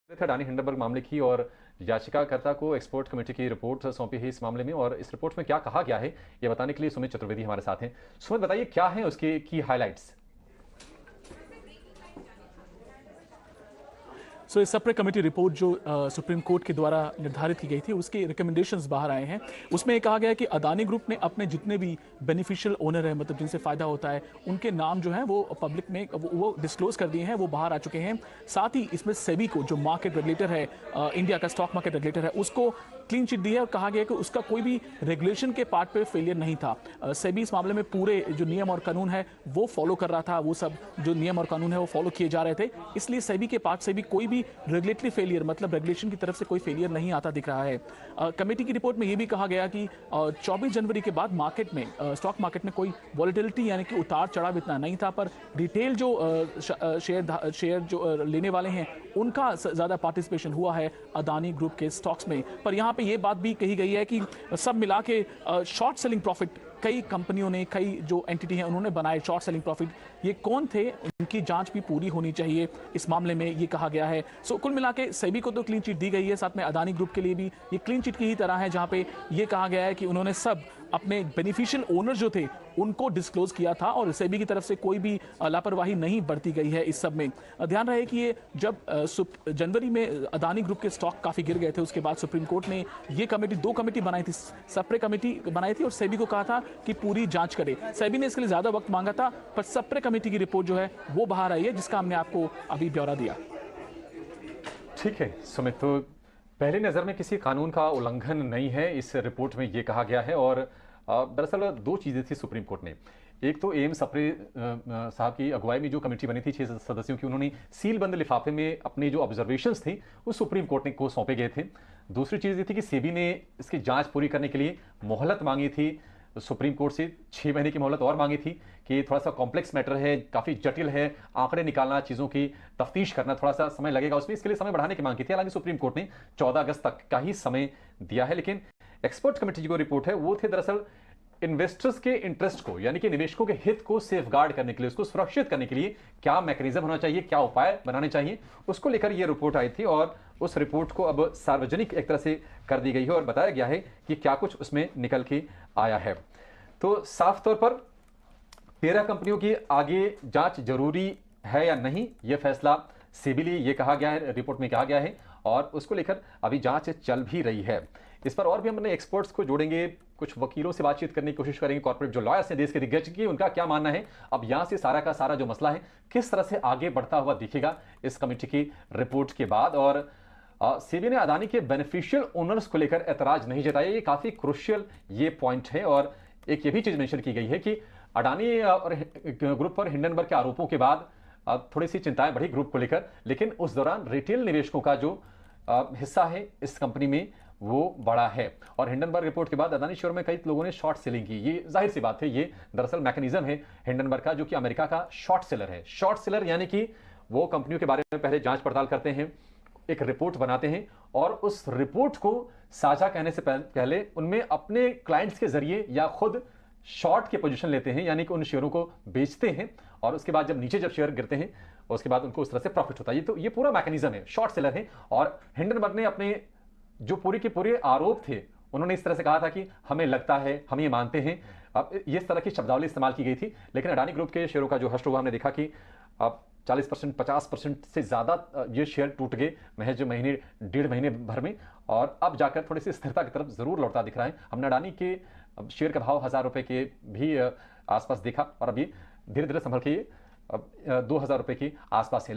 थे अडानी हिंडनबर्ग मामले की और याचिकाकर्ता को एक्सपर्ट कमेटी की रिपोर्ट सौंपी है इस मामले में। और इस रिपोर्ट में क्या कहा गया है ये बताने के लिए सुमित चतुर्वेदी हमारे साथ हैं। सुमित, बताइए क्या है उसके की हाइलाइट्स। सो इस सेपरेट कमेटी रिपोर्ट जो सुप्रीम कोर्ट के द्वारा निर्धारित की गई थी उसके रिकमेंडेशंस बाहर आए हैं। उसमें ये कहा गया है कि अदानी ग्रुप ने अपने जितने भी बेनिफिशियल ओनर है, मतलब जिनसे फायदा होता है, उनके नाम जो हैं वो पब्लिक में वो डिस्क्लोज कर दिए हैं, वो बाहर आ चुके हैं। साथ ही इसमें सेबी को, जो मार्केट रेगुलेटर है, इंडिया का स्टॉक मार्केट रेगुलेटर है, उसको क्लीन चिट दी है और कहा गया कि उसका कोई भी रेगुलेशन के पार्ट पे फेलियर नहीं था। सेबी इस मामले में पूरे जो नियम और कानून है वो फॉलो कर रहा था, वो सब जो नियम और कानून है वो फॉलो किए जा रहे थे। इसलिए सेबी के पार्ट से भी कोई भी रेगुलेटरी फेलियर, मतलब रेगुलेशन की तरफ से कोई फेलियर नहीं आता दिख रहा है। कमेटी की रिपोर्ट में ये भी कहा गया कि 24 जनवरी के बाद मार्केट में, स्टॉक मार्केट में कोई वॉलेटिलिटी यानी कि उतार चढ़ाव इतना नहीं था, पर रिटेल जो शेयर जो लेने वाले हैं उनका ज़्यादा पार्टिसिपेशन हुआ है अदानी ग्रुप के स्टॉक्स में। पर यहाँ पे ये बात भी कही गई है कि सब मिला के शॉर्ट सेलिंग प्रॉफिट कई कंपनियों ने, कई जो एंटिटी हैं उन्होंने बनाए शॉर्ट सेलिंग प्रॉफिट। ये कौन थे, उनकी जांच भी पूरी होनी चाहिए इस मामले में, ये कहा गया है। सो कुल मिला के सेबी को तो क्लीन चिट दी गई है, साथ में अदानी ग्रुप के लिए भी ये क्लीन चिट की ही तरह है, जहां पे ये कहा गया है कि उन्होंने सब अपने बेनिफिशियल ओनर जो थे उनको डिस्क्लोज किया था और सेबी की तरफ से कोई भी लापरवाही नहीं बरती गई है इस सब में। ध्यान रहे कि ये जब जनवरी में अदानी ग्रुप के स्टॉक काफ़ी गिर गए थे, उसके बाद सुप्रीम कोर्ट ने ये कमेटी, दो कमेटी बनाई थी, सेपरेट कमेटी बनाई थी और सेबी को कहा था कि पूरी जांच करे। सेबी ने इसके लिए ज़्यादा वक्त मांगा था, पर सेपरेट कमेटी की रिपोर्ट जो है वो बाहर आई है, जिसका हमने आपको अभी ब्यौरा दिया। ठीक है सुमित, तो पहली नज़र में किसी कानून का उल्लंघन नहीं है इस रिपोर्ट में, ये कहा गया है। और दरअसल दो चीज़ें थी सुप्रीम कोर्ट ने। एक तो एम सप्रे साहब की अगुवाई में जो कमेटी बनी थी 6 सदस्यों की, उन्होंने सील बंद लिफाफे में अपने जो ऑब्जर्वेशंस थे वो सुप्रीम कोर्ट ने को सौंपे गए थे। दूसरी चीज़ ये थी कि सेबी ने इसकी जांच पूरी करने के लिए मोहलत मांगी थी सुप्रीम कोर्ट से, 6 महीने की मोहलत और मांगी थी कि थोड़ा सा कॉम्प्लेक्स मैटर है, काफ़ी जटिल है, आंकड़े निकालना, चीज़ों की तफ्तीश करना थोड़ा सा समय लगेगा उसमें, इसके लिए समय बढ़ाने की मांग की थी। हालांकि सुप्रीम कोर्ट ने 14 अगस्त तक का ही समय दिया है। लेकिन एक्सपर्ट कमेटी की जो रिपोर्ट है वो थे दरअसल इन्वेस्टर्स के इंटरेस्ट को, यानी कि निवेशकों के हित को सेफगार्ड करने के लिए, उसको सुरक्षित करने के लिए क्या मैकेनिज्म होना चाहिए, क्या उपाय बनाने चाहिए, उसको लेकर यह रिपोर्ट आई थी। और उस रिपोर्ट को अब सार्वजनिक एक तरह से कर दी गई है और बताया गया है कि क्या कुछ उसमें निकल के आया है। तो साफ तौर पर 13 कंपनियों की आगे जांच जरूरी है या नहीं, यह फैसला सेबी लिए, यह कहा गया है, रिपोर्ट में कहा गया है। और उसको लेकर अभी जांच चल भी रही है। इस पर और भी हम अपने एक्सपर्ट्स को जोड़ेंगे, कुछ वकीलों से बातचीत करने की कोशिश करेंगे, कॉर्पोरेट जो लॉयर्स हैं देश के दिग्गज की, उनका क्या मानना है। अब यहां से सारा का सारा जो मसला है किस तरह से आगे बढ़ता हुआ दिखेगा इस कमेटी की रिपोर्ट के बाद। और सेबी ने अदानी के बेनिफिशियल ओनर्स को लेकर ऐतराज नहीं जताया, ये काफी क्रुशियल ये पॉइंट है। और एक ये भी चीज मेंशन की गई है कि अडानी और ग्रुप पर हिंडनबर्ग के आरोपों के बाद थोड़ी सी चिंताएं बढ़ी ग्रुप को लेकर, लेकिन उस दौरान रिटेल निवेशकों का जो हिस्सा है इस कंपनी में वो बड़ा है। और हिंडनबर्ग रिपोर्ट के बाद अदानी शेयर में कई लोगों ने शॉर्ट सेलिंग की, ये जाहिर सी बात है, ये दरअसल मैकेनिज्म है हिंडनबर्ग का, जो कि अमेरिका का शॉर्ट सेलर है। शॉर्ट सेलर यानी कि वो कंपनियों के बारे में पहले जांच पड़ताल करते हैं, एक रिपोर्ट बनाते हैं और उस रिपोर्ट को साझा कहने से पहले उनमें अपने क्लाइंट्स के जरिए या खुद शॉर्ट की पोजीशन लेते हैं, यानी कि उन शेयरों को बेचते हैं। और उसके बाद जब नीचे जब शेयर गिरते हैं उसके बाद उनको उस तरह से प्रॉफिट होता है। तो ये पूरा मैकेनिज्म है, शॉर्ट सेलर है। और हिंडनबर्ग ने अपने जो पूरे के पूरे आरोप थे उन्होंने इस तरह से कहा था कि हमें लगता है, हम ये मानते हैं। अब इस तरह की शब्दावली इस्तेमाल की गई थी। लेकिन अडानी ग्रुप के शेयरों का जो हश्र हुआ, हमने देखा कि अब 40%, 50% से ज़्यादा ये शेयर टूट गए महज महीने, 1.5 महीने भर में। और अब जाकर थोड़ी सी स्थिरता की तरफ जरूर लौटता दिख रहा है। हमने अडानी के शेयर का भाव 1000 रुपए के भी आसपास देखा और अभी धीरे धीरे संभल के 2000 रुपए के आसपास है।